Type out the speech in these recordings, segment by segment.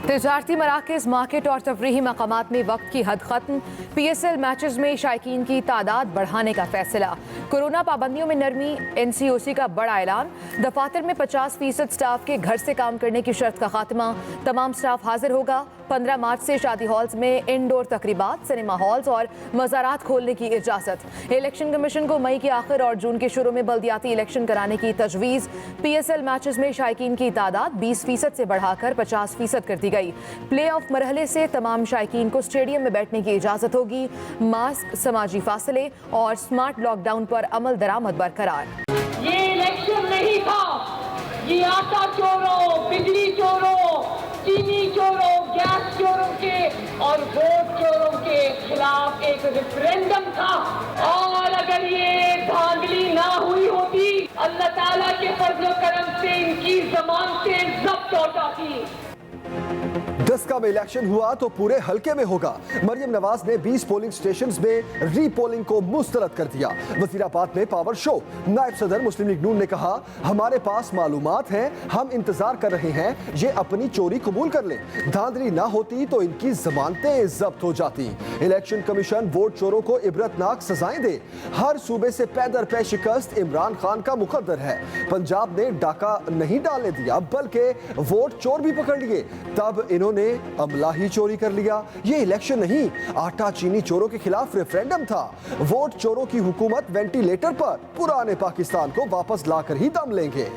तिजारती मराकज़, market और तफरीही मकामात में वक्त की हद खत्म। PSL मैचेस में शायकीन की तादाद बढ़ाने का फैसला। कोरोना पाबंदियों में नरमी, NCOC का बड़ा ऐलान। दफातर में 50% स्टाफ के घर से काम करने की शर्त का खात्मा। तमाम स्टाफ हाजिर होगा। 15 मार्च से शादी हॉल्स में इंडोर तकरीबात, सिनेमा हॉल्स और मज़ारात खोलने की इजाज़त। इलेक्शन कमीशन को मई के आखिर और जून के शुरू में बल्दियाती इलेक्शन कराने की तजवीज़। PSL मैचेस में शायकीन की तादाद 20% से बढ़ाकर 50% कर दी गई। प्ले ऑफ मरहले से तमाम शायकीन को स्टेडियम में बैठने की इजाज़त होगी। मास्क, समाजी फासले और स्मार्ट लॉकडाउन पर अमल दरामद बरकरार। ये इलेक्शन नहीं था, ये आटा चोरों, बिजली चोरों, चीनी चोरों, गैस चोरों के और वोट चोरों के खिलाफ एक रेफरेंडम था। और अगर ये धांधली ना हुई होती, अल्लाह ताला के फजल करम से इनकी ज़मानतें जब्त हो जाती। डस्का में इलेक्शन हुआ तो पूरे हलके में होगा। मरियम नवाज ने 20 पोलिंग स्टेशंस में रीपोलिंग को मुस्तरद कर दिया। वजीराबाद में पावर शो। नायब सदर मुस्लिम लीग नून ने कहा, हमारे पास मालूमात हैं, हम इंतजार कर रहे हैं, ये अपनी चोरी कबूल कर लें। धांधली ना होती तो इनकी जमानतें जब्त हो जाती। इलेक्शन कमीशन वोट चोरों को इबरतनाक सजाएं दे। हर सूबे से पैदर पे शिकस्त इमरान खान का मुकद्दर है। पंजाब ने डाका नहीं डालने दिया, बल्कि वोट चोर भी पकड़ लिए, तब इन्होंने अमला ही चोरी कर लिया। ये इलेक्शन नहीं, आटा चीनी चोरों के खिलाफ रेफरेंडम था। वोट चोरों की हुकूमत वेंटिलेटर पर पुराने पाकिस्तान को वापस लाकर ही दम लेंगे।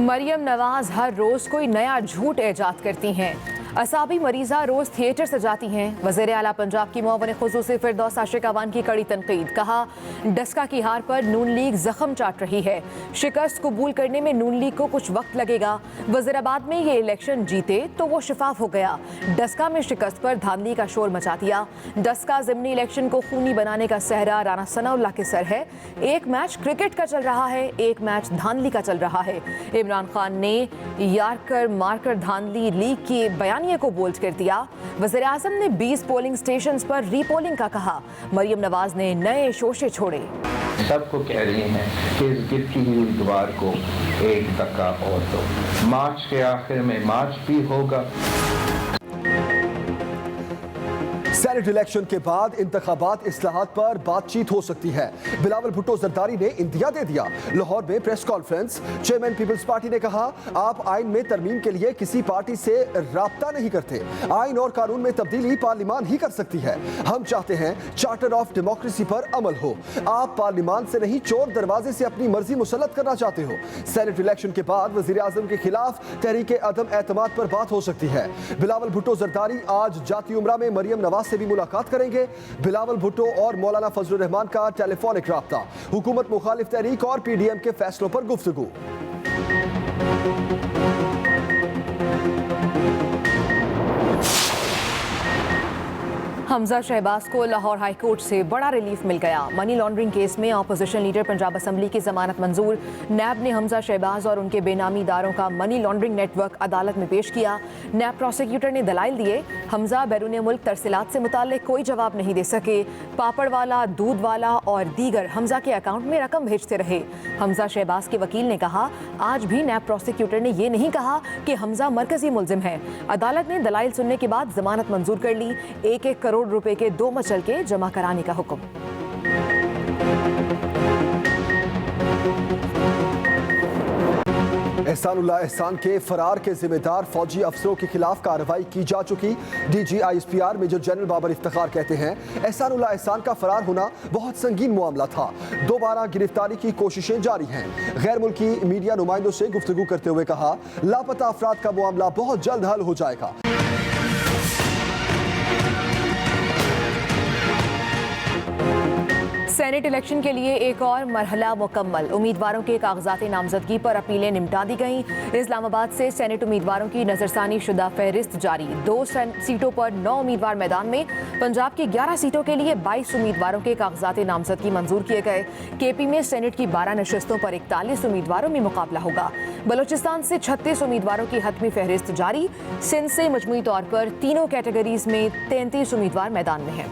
मरियम नवाज हर रोज कोई नया झूठ ईजाद करती हैं। असाबी मरीजा रोज थिएटर सजाती हैं। वज़ीर आला पंजाब की मुअव्विन ख़ुसूसी फिरदौस आशिक अवान की कड़ी तनकीद। कहा, डस्का की हार पर नून लीग जख्म चाट रही है। शिकस्त कबूल करने में नून लीग को कुछ वक्त लगेगा। वज़ीराबाद में ये इलेक्शन जीते तो वो शिफाफ हो गया। डस्का में शिकस्त पर धांधली का शोर मचा दिया। डस्का ज़िमनी इलेक्शन को खूनी बनाने का सहरा राना सनाउल्लाह के सर है। एक मैच क्रिकेट का चल रहा है, एक मैच धांधली का चल रहा है। इमरान खान ने यारकर मारकर धांधली लीग के बयान को बोल्ड कर दिया। वज़ीर आज़म ने 20 पोलिंग स्टेशंस पर रीपोलिंग का कहा। मरियम नवाज ने नए शोशे छोड़े। सबको कह रही हैं कि इस गिरती हुई दीवार को एक धक्का और दो। मार्च के आखिर में मार्च भी होगा। सेनेट इलेक्शन के बाद इंतखाबात इस्लाहात पर बातचीत हो सकती है। बिलावल भुट्टो जरदारी ने इंदिया दे दिया। लाहौर में press conference. Chairman People's Party ने कहा, आप आइन में तरमीम के लिए किसी पार्टी से राब्ता नहीं करते। आइन और कानून में तब्दीली पार्लिमान ही कर सकती है। हम चाहते हैं चार्टर ऑफ डेमोक्रेसी पर अमल हो। आप पार्लिमान से नहीं, चोर दरवाजे से अपनी मर्जी मुसल्लत करना चाहते हो। सेनेट इलेक्शन के बाद वजीर आजम के खिलाफ तहरीक अदम एतमाद पर बात हो सकती है। बिलावल भुट्टो जरदारी आज जाती उम्रा में मरियम नवाज से भी मुलाकात करेंगे। बिलावल भुट्टो और मौलाना फजलुर रहमान का टेलीफोनिक राब्ता। हुकूमत मुखालिफ तहरीक और PDM के फैसलों पर गुफ्तगू। हमजा शहबाज को लाहौर हाई कोर्ट से बड़ा रिलीफ मिल गया। मनी लॉन्ड्रिंग केस में अपोजिशन लीडर पंजाब असम्बली की जमानत मंजूर। नैब ने हमजा शहबाज और उनके बेनामीदारों का मनी लॉन्ड्रिंग नेटवर्क अदालत में पेश किया। नैब प्रोसिक्यूटर ने दलाइल दिए। हमजा बैरून मुल्क तरसीलात से मुताल्लिक कोई जवाब नहीं दे सके। पापड़ वाला, दूध वाला और दीगर हमजा के अकाउंट में रकम भेजते रहे। हमजा शहबाज के वकील ने कहा, आज भी नैब प्रोसिक्यूटर ने यह नहीं कहा कि हमजा मरकजी मुलजिम है। अदालत ने दलाइल सुनने के बाद जमानत मंजूर कर ली। 1-1 करोड़ रुपए के 2 मचलके जमा कराने का हुक्म। एहसानुल्लाह एहसान के फरार के जिम्मेदार फौजी अफसरों के खिलाफ कार्रवाई की जा चुकी। DG ISPR major general Babar Iftikhar कहते हैं, एहसानुल्लाह एहसान का फरार होना बहुत संगीन मामला था। दोबारा गिरफ्तारी की कोशिशें जारी हैं। गैर मुल्की मीडिया नुमाइंदों से गुफ्तगू करते हुए कहा, लापता अफराद का मामला बहुत जल्द हल हो जाएगा। सेनेट इलेक्शन के लिए एक और मरहला मुकम्मल। उम्मीदवारों के कागजात नामजदगी पर अपीलें निपटा दी गईं। इस्लामाबाद से सेनेट उम्मीदवारों की नजरसानी शुदा फहरिस्त जारी। 2 सीटों पर 9 उम्मीदवार मैदान में। पंजाब की 11 सीटों के लिए 22 उम्मीदवारों के कागजात नामजदगी मंजूर किए गए। KP में सेनेट की 12 नशस्तों पर 41 उम्मीदवारों में मुकाबला होगा। बलोचिस्तान से 36 उम्मीदवारों की हतमी फहरिस्त जारी। सिंध से मजमूई तौर पर तीनों कैटेगरीज में 33 उम्मीदवार मैदान में हैं।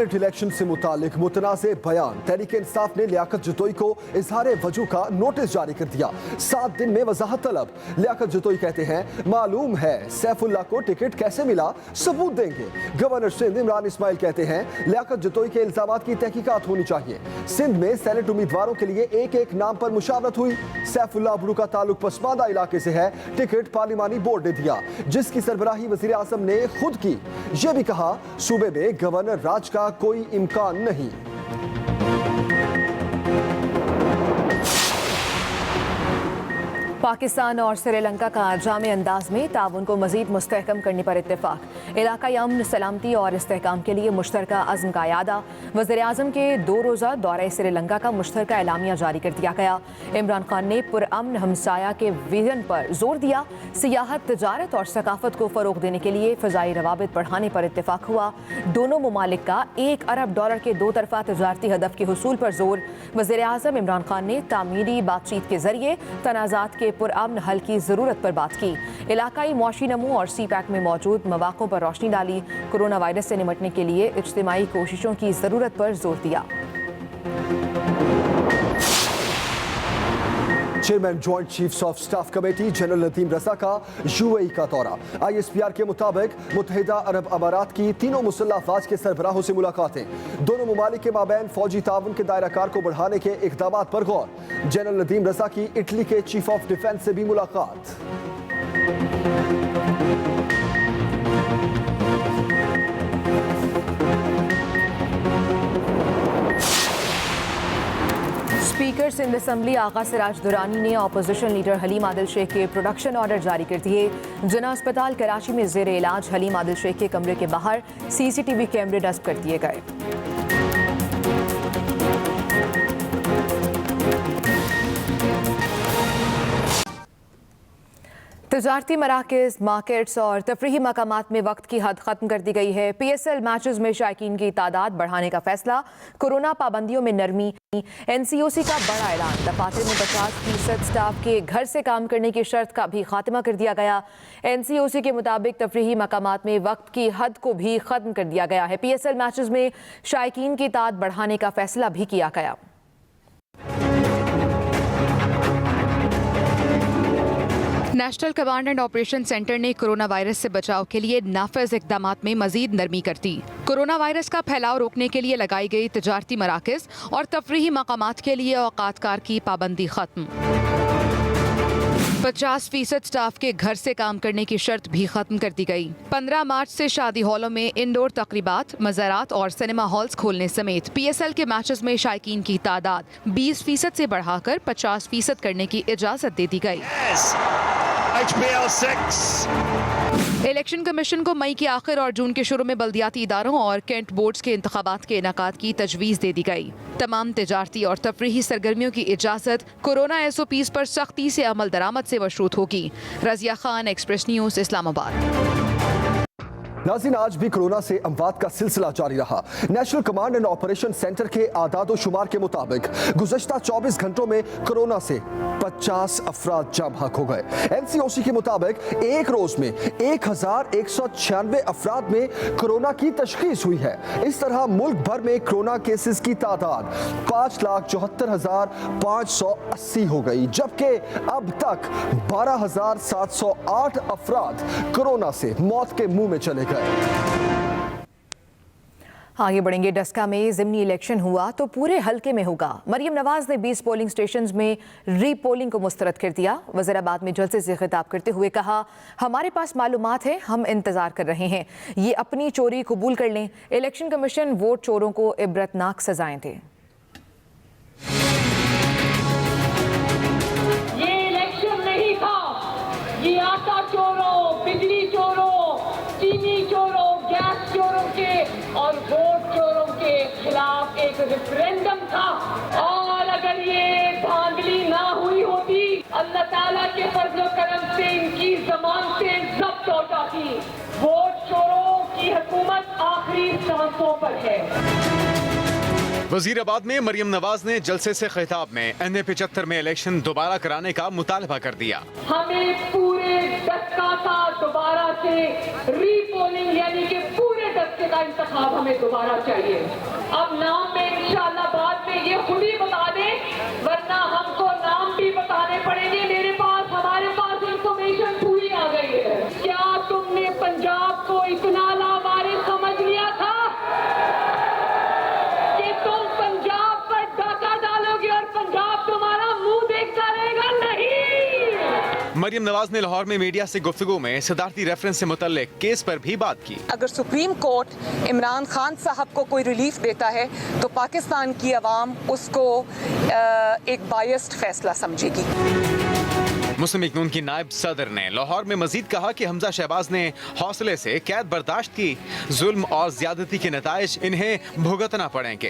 सेनेट इलेक्शन से मुतालिक मुतनाज़े बयान। तहरीक इंसाफ ने लियाकत जतोई को इजहार वजू का नोटिस जारी कर दिया। 7 दिन में वजाहत तलब। लियाकत जतोई कहते हैं मालूम है सैफुल्लाह को टिकट कैसे मिला, सबूत देंगे। गवर्नर सिंध इमरान इस्माइल कहते हैं लियाकत जतोई के इल्जामात की तहकीकात होनी चाहिए। सिंध में सेनेट उम्मीदवारों के लिए एक एक नाम पर मुशावरत हुई। सैफुल्लाह अबरू का ताल्लुक पसमानदा इलाके से है, टिकट पार्लिमानी बोर्ड ने दिया, जिसकी सरबराही वजीर आजम ने खुद की। यह भी कहा सूबे में गवर्नर राज का कोई इम्कान नहीं। पाकिस्तान और श्रीलंका का जामे अंदाज में ताउन को मजीद मुस्तहकम करने पर इत्तेफाक। इलाकाई अमन, सलामती और इस्तेहकाम के लिए मुश्तरका अज़्म का यादा। वज़ीर-ए-आज़म के 2 रोज़ा दौरे श्रीलंका का मुश्तरका एलामिया जारी कर दिया गया। इमरान खान ने पुरअमन हमसाया के विजन पर जोर दिया। सियाहत, तजारत और सकाफत को फ़रोग देने के लिए फ़ज़ाई रवाबित बढ़ाने पर इत्तेफाक हुआ। दोनों ममालिक का $1 अरब के 2 तरफ़ा तजारती हदफ के हुसूल पर जोर। वज़ीर-ए-आज़म इमरान खान ने तामीरी बातचीत के जरिए तनाज़ात के पुरअमन हल की ज़रूरत पर बात की। इलाकाई मुआशी नमू और CPEC में मौजूद मवाक़ों पर रोशनी डाली। कोरोना वायरस से निपटने के लिए इज्तिमाई कोशिशों की ज़रूरत पर जोर दिया। Chairman joint chiefs of staff committee general Nadeem Raza का UAE का दौरा। ISPR के मुताबिक मुत्तहिदा अरब अमारात की तीनों मुसल्लह अफवाज के सरबराहों से मुलाकातें। दोनों ममालिक के माबैन फौजी ताउन के दायराकार को बढ़ाने के इक़दामात पर गौर। जनरल नदीम रजा की इटली के चीफ ऑफ डिफेंस से भी मुलाकात। स्पीकर सिंध असम्बली आगा सिराज दुरानी ने अपोजिशन लीडर हलीम आदिल शेख के प्रोडक्शन ऑर्डर जारी कर दिए। जना अस्पताल कराची में जेर इलाज हलीम आदिल शेख के कमरे के बाहर CCTV कैमरे नस्ब कर दिए गए। तजारती मराकज़, मार्केट्स और तफरीही मकामात में वक्त की हद खत्म कर दी गई है। PSL मैचेस में शायकीन की तादाद बढ़ाने का फैसला। कोरोना पाबंदियों में नरमी। NCOC का बड़ा ऐलान। दफातर में 50% स्टाफ के घर से काम करने की शर्त का भी खात्मा कर दिया गया। NCOC के मुताबिक तफरीही मकामात में वक्त की हद को भी खत्म कर दिया गया है। PSL मैचेस में शायकीन की तादाद बढ़ाने का फैसला भी किया गया। National command and operation centre ने कोरोना वायरस से बचाव के लिए नाफिज इक़दामात में मजीद नरमी कर दी। कोरोना वायरस का फैलाव रोकने के लिए लगाई गई तजारती मराकज़ और तफरीही मकामात के लिए औकातकार की पाबंदी खत्म। 50% स्टाफ के घर से काम करने की शर्त भी खत्म कर दी गई। 15 मार्च से शादी हॉलों में इंडोर तकरीबात, मज़ारात और सिनेमा हॉल्स खोलने समेत PSL के मैचेस में शायकीन की तादाद 20% से बढ़ाकर 50% करने की इजाज़त दे दी गई। HBL 6 इलेक्शन कमीशन को मई के आखिर और जून के शुरू में बल्दियाती इदारों और कैंट बोर्ड्स के इंतखाबात के इनेकाद की तजवीज़ दे दी गई। तमाम तिजारती और तफरीही सरगर्मियों की इजाज़त कोरोना SOPs पर सख्ती से अमल दरामद से मशरूत होगी। Razia Khan, express news, Islamabad. नाज़रीन, आज भी कोरोना से अमवात का सिलसिला जारी रहा। National command and operation centre के आदाद शुमार के मुताबिक गुज़श्ता 24 घंटों में कोरोना से 50 अफराद जाँ बहक हो गए। NCOC के मुताबिक एक रोज में 1196 अफराद में कोरोना की तशखीस हुई है। इस तरह मुल्क भर में कोरोना केसेस की तादाद 5,74,580 हो गई, जबकि अब तक 12,708 अफराद कोरोना से मौत के मुंह में चले गए। आगे बढ़ेंगे। डस्का में ज़िमनी इलेक्शन हुआ तो पूरे हल्के में होगा। मरियम नवाज ने 20 पोलिंग स्टेशंस में रीपोलिंग को मुस्तरद कर दिया। वज़ीराबाद में जलसे से खिताब करते हुए कहा, हमारे पास मालूमात है, हम इंतजार कर रहे हैं, ये अपनी चोरी कबूल कर लें। इलेक्शन कमीशन वोट चोरों को इबरतनाक सजाएं दे। ये इलेक्शन नहीं था, ये आटा चोरों, बिजली चोरों, चीनी चोरों, गैस चोरों के और वोट चोरों के खिलाफ एक रेफरेंडम था। और अगर ये धांधली ना हुई होती, अल्लाह ताला के फर्ज़ो करम से इनकी ज़मानतें ज़ब्त हो जाती। वोट चोरों की हुकूमत आखिरी सांसों पर है। वजीराबाद में मरियम नवाज ने जलसे से खिताब में NA 75 में इलेक्शन दोबारा कराने का मुतालबा कर दिया। हमें पूरे दस्का का दोबारा से रीपोलिंग यानी कि पूरे दस्के लड़के का इंतखाब हमें दोबारा चाहिए। अब नाम में इंशाल्लाह बाद में ये खुद ही बता दें, वरना हमको नाम भी बताने पड़ेंगे। हमारे पास इंफॉर्मेशन पूरी आ गई है। क्या तुमने पंजाब को इतना लावारिस समझ लिया था कि तुम पंजाब पर डाका डालोगे और पंजाब तुम्हारा मुंह देखता रहेगा? नहीं। मरियम नवाज ने लाहौर में मीडिया से गुफ्तगू में सदारती रेफरेंस से मुतल्लिक केस पर भी बात की। अगर सुप्रीम कोर्ट इमरान खान साहब को कोई रिलीफ देता है तो पाकिस्तान की आवाम उसको एक बायस्ड फैसला समझेगी। मुस्लिम लीग नून की नायब सदर ने लाहौर में मजीद कहा कि हमजा शहबाज ने हौसले से कैद बर्दाश्त की, जुल्म और ज्यादती के नताइज इन्हें भुगतना पड़ेंगे।